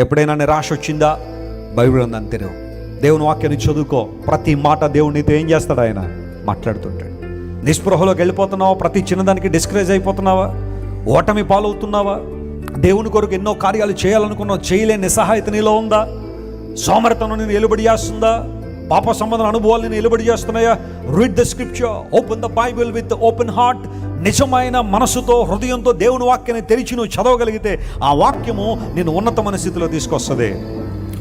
ఎప్పుడైనా నిరాశ వచ్చిందా? బైబిల్ ఉందని తెరువు, దేవుని వాక్యాన్ని చదువుకో. ప్రతి మాట దేవుడు నీతో ఏం చేస్తాడు? ఆయన మాట్లాడుతుంటాడు. నిస్పృహలోకి వెళ్ళిపోతున్నావా? ప్రతి చిన్నదానికి డిస్కరేజ్ అయిపోతున్నావా? ఓటమి పాలవుతున్నావా? దేవుని కొరకు ఎన్నో కార్యాలు చేయాలనుకున్నావు, చేయలేని నిస్సహాయత నీలో ఉందా? సోమరితనం నేను ఎలుబడి చేస్తుందా? పాప సంబంధ అనుభవాలు నేను ఎలుబడి చేస్తున్నాయా? Read the scripture, open the Bible with open heart. నిజమైన మనసుతో, హృదయంతో దేవుని వాక్యాన్ని తెరిచి నువ్వు చదవగలిగితే ఆ వాక్యము నేను ఉన్నతమైన స్థితిలో తీసుకొస్తుంది.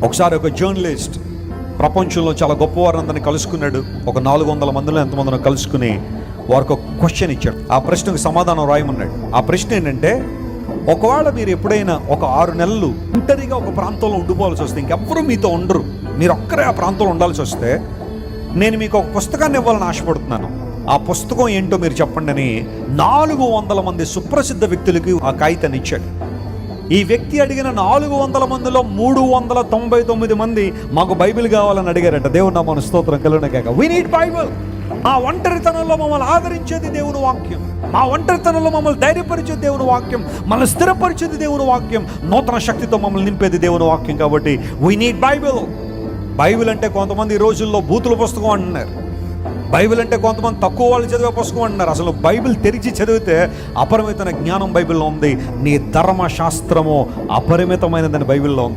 ఒకసారి ఒక జర్నలిస్ట్ ప్రపంచంలో చాలా గొప్పవారిని అందరినీ కలుసుకున్నాడు. ఒక 400 మందిలో ఎంతమందినో కలుసుకుని వారికి ఒక క్వశ్చన్ ఇచ్చాడు. ఆ ప్రశ్నకు సమాధానం రాయమన్నాడు. ఆ ప్రశ్న ఏంటంటే, ఒకవేళ మీరు ఎప్పుడైనా ఒక 6 నెలలు ఒంటరిగా ఒక ప్రాంతంలో ఉండిపోవాల్సి వస్తే, ఇంకెవ్వరూ మీతో ఉండరు, మీరు ఒక్కరే ఆ ప్రాంతంలో ఉండాల్సి వస్తే, నేను మీకు ఒక పుస్తకాన్ని ఇవ్వాలని ఆశపడుతున్నాను, ఆ పుస్తకం ఏంటో మీరు చెప్పండి అని 400 మంది సుప్రసిద్ధ వ్యక్తులకి ఆ కాగితాన్ని ఇచ్చాడు. ఈ వ్యక్తి అడిగిన 400 మందిలో 399 మంది మాకు బైబిల్ కావాలని అడిగారట. దేవుని నామమున స్తోత్రం కలుగునుగాక. We need Bible. మా ఒంటరితనంలో మమ్మల్ని ఆదరించేది దేవుని వాక్యం, మా ఒంటరితనంలో మమ్మల్ని ధైర్యపరిచేది దేవుని వాక్యం, మనల్ని స్థిరపరిచేది దేవుని వాక్యం, నూతన శక్తితో మమ్మల్ని నింపేది దేవుని వాక్యం. కాబట్టి వీ నీడ్ బైబిల్. బైబిల్ అంటే కొంతమంది ఈ రోజుల్లో బూతుల పుస్తకం అంటున్నారు. బైబిల్ అంటే కొంతమంది తక్కువ వాళ్ళు చదివే పుస్తకం అంటున్నారు. అసలు బైబిల్ తెరిచి చదివితే అపరిమితమైన జ్ఞానం బైబిల్లో ఉంది. నీ ధర్మశాస్త్రము అపరిమితమైనదని బైబిల్లో ఉంది.